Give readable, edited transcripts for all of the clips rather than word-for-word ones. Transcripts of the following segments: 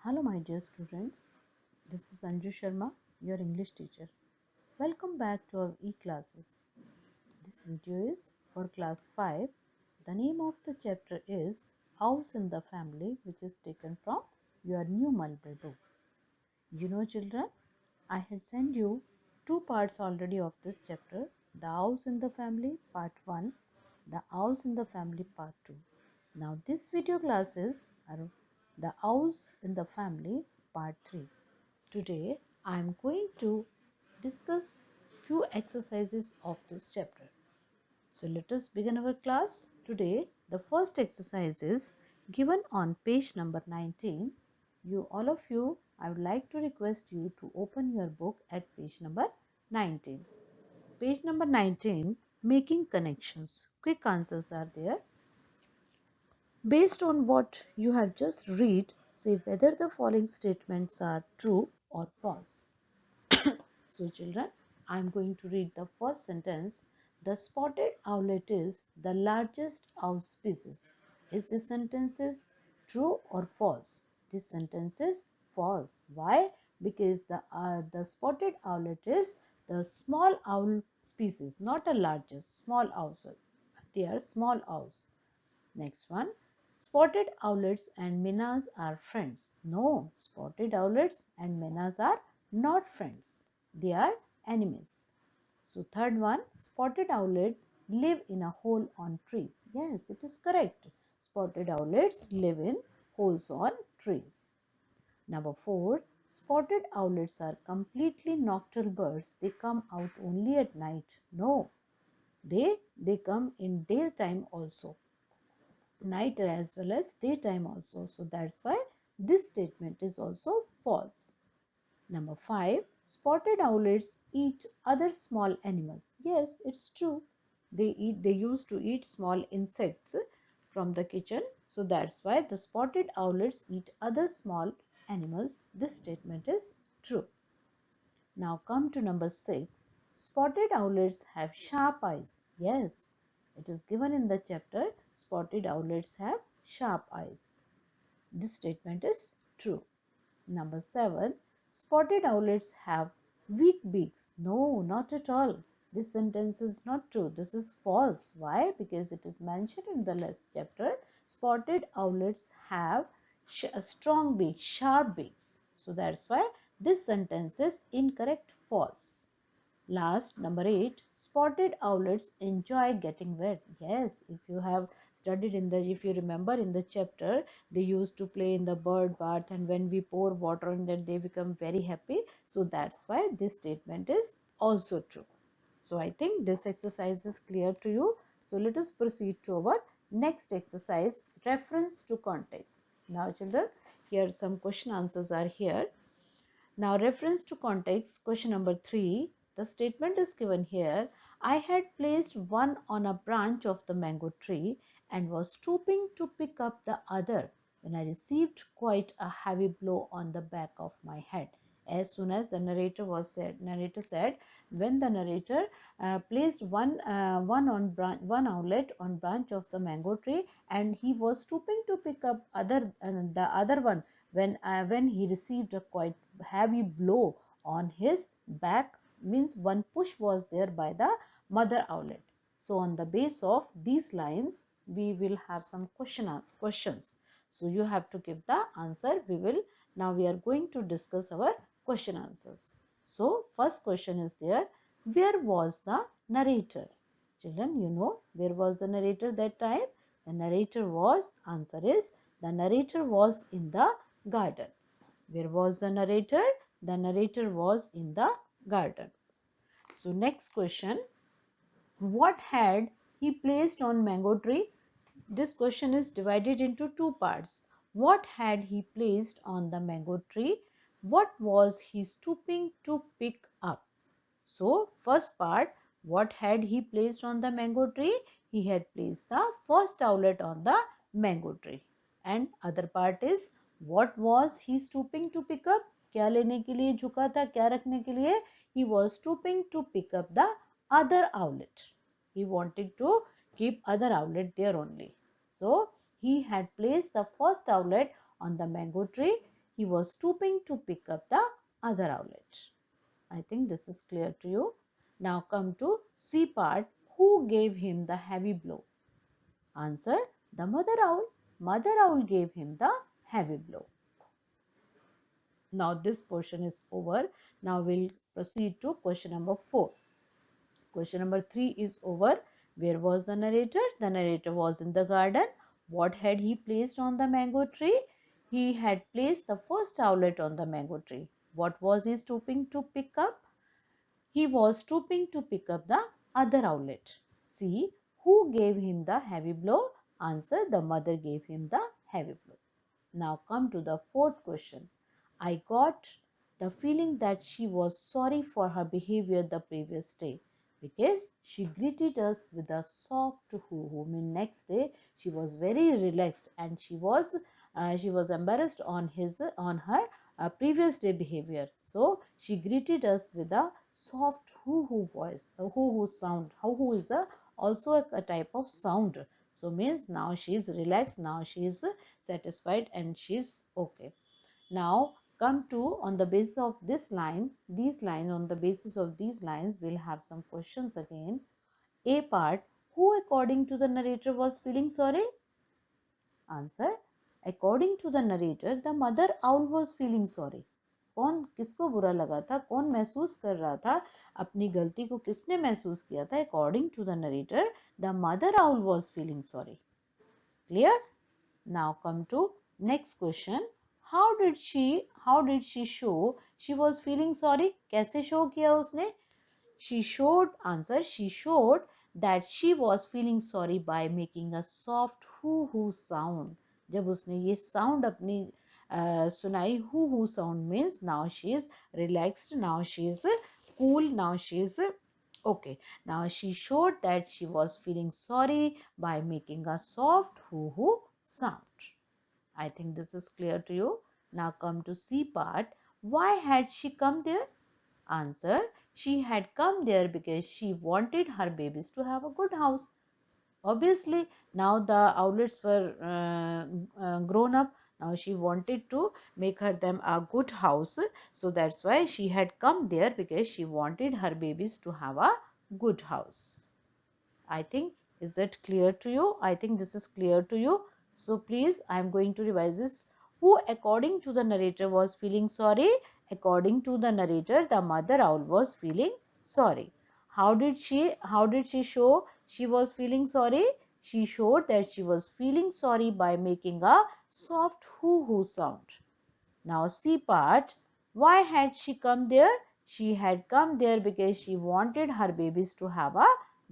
Hello, my dear students. This is Anju Sharma, your English teacher. Welcome back to our e-classes. This video is for class 5. The name of the chapter is Owls in the Family, which is taken from your new Mulberry book. You know, children, I had sent you two parts already of this chapter, The Owls in the Family Part 1, The Owls in the Family Part 2. Now this video classes are The Owls in the Family Part 3. Today I am going to discuss few exercises of this chapter. So let us begin our class. Today the first exercise is given on page number 19. All of you, I would like to request you to open your book at page number 19. Page number 19, making connections. Quick answers are there. Based on what you have just read, say whether the following statements are true or false. So children, I am going to read the first sentence. The spotted owlet is the largest owl species. Is this sentence is true or false? This sentence is false. Why? Because the spotted owlet is the small owl species, not a largest, small owls. They are small owls. Next one, spotted owlets and minnows are friends. No, spotted owlets and minnows are not friends. They are enemies. So third one, spotted owlets live in a hole on trees. Yes, it is correct. Spotted owlets live in holes on trees. Number 4, spotted owlets are completely nocturnal birds. They come out only at night. No, they come in daytime also, night as well as daytime also. So that's why this statement is also false. Number 5, spotted owlets eat other small animals. Yes, it's true. They used to eat small insects from the kitchen. So that's why the spotted owlets eat other small animals. This statement is true. Now come to number 6. Spotted owlets have sharp eyes. Yes, it is given in the chapter spotted owlets have sharp eyes. This statement is true. Number 7. Spotted owlets have weak beaks. No, not at all. This sentence is not true. This is false. Why? Because it is mentioned in the last chapter. Spotted owlets have a strong beak, sharp beaks. So that's why this sentence is incorrect, false. Last, number 8, spotted owlets enjoy getting wet. Yes, if you have studied if you remember in the chapter, they used to play in the bird bath, and when we pour water on that, they become very happy. So that's why this statement is also true. So I think this exercise is clear to you. So let us proceed to our next exercise, reference to context. Now children, here some question answers are here. Now, reference to context, question number 3. The statement is given here. I had placed one on a branch of the mango tree and was stooping to pick up the other when I received quite a heavy blow on the back of my head. As soon as the narrator said, when the narrator placed one one owlet on branch of the mango tree, and he was stooping to pick up the other one when he received a quite heavy blow on his back, means one push was there by the mother owlet. So on the base of these lines, we will have some questions. So you have to give the answer. Now we are going to discuss our question answers. So first question is there, where was the narrator? Children, you know where was the narrator that time? The narrator was, answer is, the narrator was in the garden. Where was the narrator? The narrator was in the garden. So next question, what had he placed on mango tree? This question is divided into two parts. What had he placed on the mango tree? What was he stooping to pick up? So first part, what had he placed on the mango tree? He had placed the first owlet on the mango tree. And other part is, what was he stooping to pick up? क्या लेने के लिए झुका था, क्या रखने के लिए? He was stooping to pick up the other owlet. He wanted to keep other owlet there only. So he had placed the first owlet on the mango tree. he was stooping to pick up the other owlet. I think this is clear to you. Now come to C part. Who gave him the heavy blow? Answer, the mother owl. Mother owl gave him the heavy blow. Now this portion is over. Now we'll proceed to question number 4. Question number 3 is over. Where was the narrator? The narrator was in the garden. What had he placed on the mango tree? He had placed the first owlet on the mango tree. What was he stooping to pick up? He was stooping to pick up the other owlet. See, who gave him the heavy blow? Answer, the mother gave him the heavy blow. Now come to the fourth question. I got the feeling that she was sorry for her behavior the previous day because she greeted us with a soft hoo-hoo. Mean next day she was very relaxed and she was embarrassed on her previous day behavior. So she greeted us with a soft hoo-hoo voice, a hoo-hoo sound. Hoo-hoo is also a type of sound. So means now she is relaxed, now she is satisfied and she is okay. Now come to, on the basis of this line, these lines, on the basis of these lines, we'll have some questions again. A part, who according to the narrator was feeling sorry? Answer, according to the narrator, the mother owl was feeling sorry. कौन किसको बुरा लगा था, कौन महसूस कर रहा था, अपनी गलती को किसने महसूस किया था? According to the narrator, the mother owl was feeling sorry. Clear? Now come to next question. How did she show she was feeling sorry? कैसे show किया उसने? She showed that she was feeling sorry by making a soft hoo hoo sound. जब उसने ये sound अपनी सुनाई, hoo hoo sound means now she is relaxed, now she is cool, now she is okay. Now she showed that she was feeling sorry by making a soft hoo hoo sound. I think this is clear to you. Now come to C part. Why had she come there? Answer, she had come there because she wanted her babies to have a good house. Obviously, now the owlets were grown up. Now she wanted to make them a good house. So that's why she had come there, because she wanted her babies to have a good house. I think, is that clear to you? I think this is clear to you. So please, I am going to revise this. Who according to the narrator was feeling sorry? According to the narrator, the mother owl was feeling sorry. How did she show she was feeling sorry? She showed that she was feeling sorry by making a soft hoo hoo sound. Now C part, why had she come there? She had come there because she wanted her babies to have a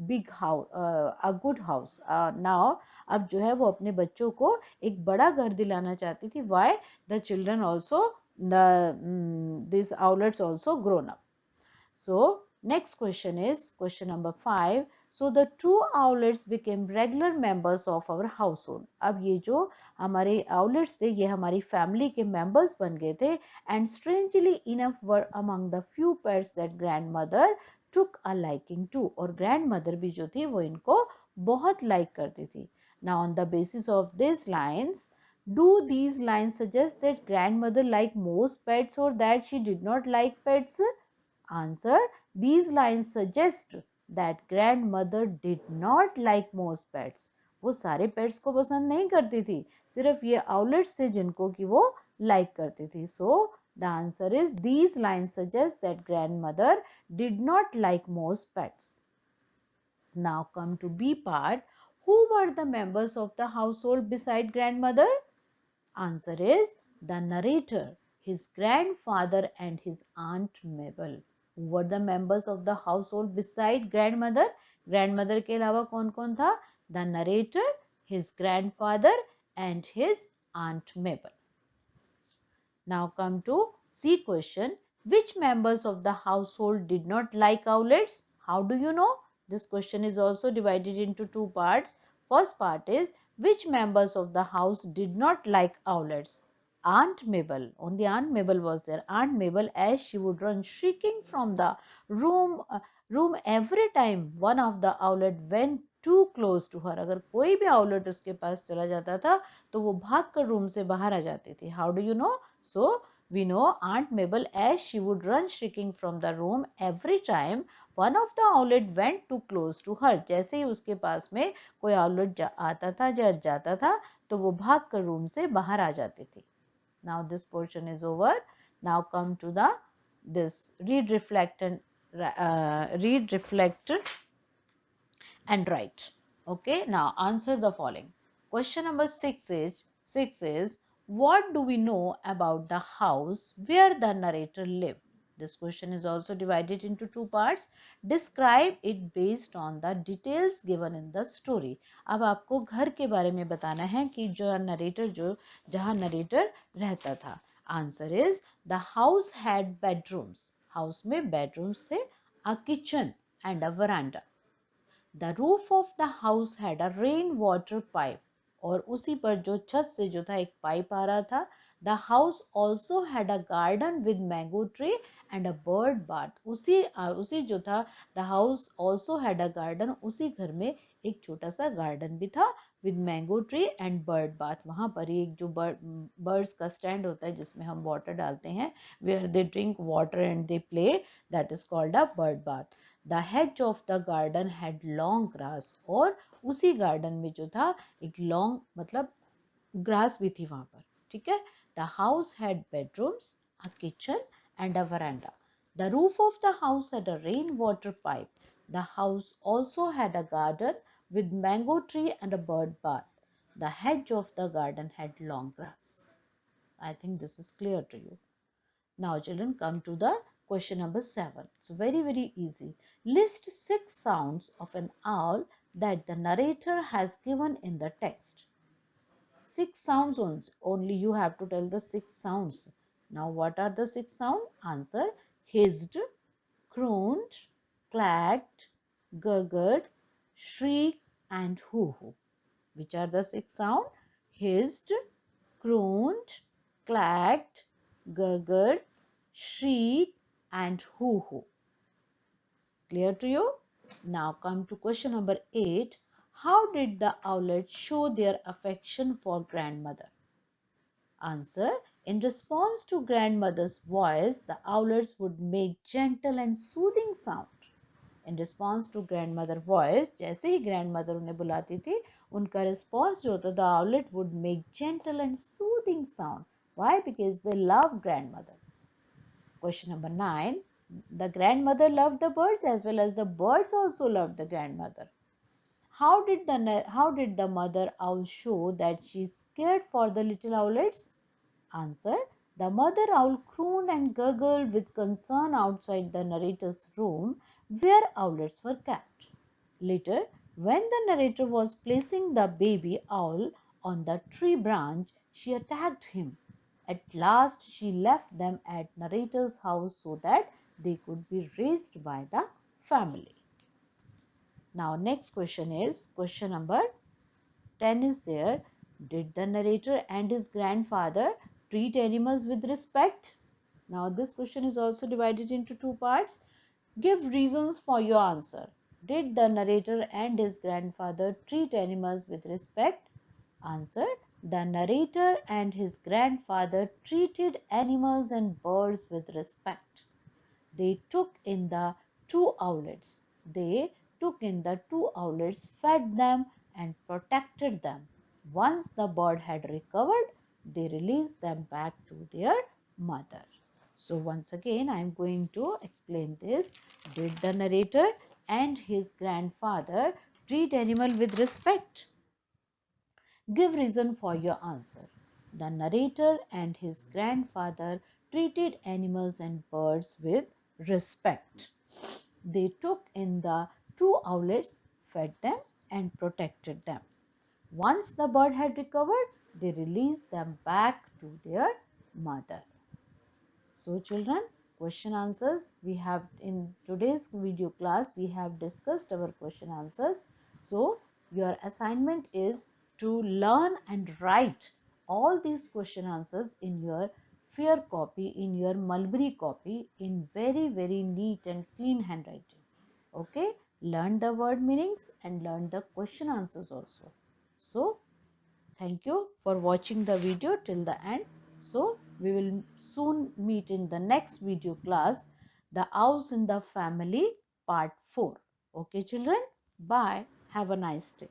big house, a good house. Now अब जो है वो अपने बच्चों को एक बड़ा घर दिलाना चाहती थी. Why? The children also, these owlets also grown up. So next question is question number 5. So the two owlets became regular members of our household. अब ये जो हमारे owlets थे, ये हमारी family के members बन गए थे. And strangely enough were among the few pets that grandmother took a liking to. और grandmother भी जो थी वो इनको बहुत like करती थी. Now on the basis of these lines, do these lines suggest that grandmother liked most pets or that she did not like pets? Answer, these lines suggest that grandmother did not like most pets. वो सारे pets को पसंद नहीं करती थी, सिर्फ ये आउलेट्स थे जिनको कि वो लाइक करती थी. So the answer is these lines suggest that grandmother did not like most pets. Now come to B part. Who were the members of the household beside grandmother? Answer is the narrator, his grandfather and his aunt Mabel. Who were the members of the household beside grandmother? Grandmother के अलावा कौन कौन था? The narrator, his grandfather and his aunt Mabel. Now come to C question. Which members of the household did not like owlets? How do you know? This question is also divided into two parts. First part is, which members of the house did not like owlets? Aunt Mabel. Only Aunt Mabel was there. Aunt Mabel, as she would run shrieking from the room every time one of the owlet went too close to her, अगर कोई भी owlet उसके पास चला जाता था तो वो भाग कर रूम से बाहर आ जाती थी. How do you know? So we know Aunt Mabel, as she would run shrieking from the room every time one of the owlet went too close to her. जैसे ही उसके पास में कोई आउलेट आता था या जाता था तो वो भाग कर रूम से बाहर आ जाती थी. Now this portion is over. Now come to the this read, reflect and write. Okay, now answer the following. Question number 6 is what do we know about the house where the narrator lived? This question is also divided into two parts. Describe it based on the details given in the story. अब आपको घर के बारे में बताना है कि जहाँ नरेटर रहता था. Answer is the house had bedrooms. House में bedrooms थे, a kitchen and a veranda. The roof of the house had a rain water pipe. और उसी पर जो छत से जो था एक पाइप आ रहा था. The house also had a garden with mango tree and a bird bath. उसी जो था the house also had a garden. उसी घर में एक छोटा सा गार्डन भी था with mango tree and bird bath. वहाँ पर एक जो birds का stand होता है जिसमें हम water डालते हैं, where they drink water and they play, that is called a bird bath. The hedge of the garden had long grass. और उसी गार्डन में जो था एक लॉन्ग मतलब ग्रास भी थी वहाँ पर. ठीक है. The house had bedrooms, a kitchen and a veranda. The roof of the house had a rainwater pipe. The house also had a garden with mango tree and a bird bath. The hedge of the garden had long grass. I think this is clear to you. Now children, come to the question number 7. It's very, very easy. List 6 sounds of an owl that the narrator has given in the text. 6 sounds only you have to tell the 6 sounds. Now what are the 6 sounds? Answer: hissed, crooned, clacked, gurgled, shrieked and hoo-hoo. Which are the 6 sounds? Hissed, crooned, clacked, gurgled, shrieked and hoo-hoo. Clear to you? Now come to question number 8. How did the owlets show their affection for grandmother? Answer: in response to grandmother's voice, the owlets would make gentle and soothing sound. In response to grandmother voice, जैसे ही grandmother उन्हें बुलाती थी, उनका response जो होता, the owlet would make gentle and soothing sound. Why? Because they love grandmother. Question number 9. The grandmother loved the birds as well as the birds also loved the grandmother. How did the mother owl show that she is scared for the little owlets? Answer: the mother owl crooned and gurgled with concern outside the narrator's room where owlets were kept. Later, when the narrator was placing the baby owl on the tree branch, she attacked him. At last, she left them at narrator's house so that they could be raised by the family. Now, next question is question number 10 is there. Did the narrator and his grandfather treat animals with respect? Now, this question is also divided into two parts. Give reasons for your answer. Did the narrator and his grandfather treat animals with respect? Answer: the narrator and his grandfather treated animals and birds with respect. They took in the two owlets. Fed them, and protected them. Once the bird had recovered, they released them back to their mother. So, once again, I am going to explain this. Did the narrator and his grandfather treat animal with respect? Give reason for your answer. The narrator and his grandfather treated animals and birds with respect. They took in the two owlets, fed them, and protected them. Once the bird had recovered, they released them back to their mother. So children, question answers we have in today's video class, we have discussed our question answers. So your assignment is to learn and write all these question answers in your fair copy, in your mulberry copy, in very neat and clean handwriting. Okay, learn the word meanings and learn the question answers also. So thank you for watching the video till the end. So we will soon meet in the next video class, the Owls in the Family part 4. Okay children, bye. Have a nice day.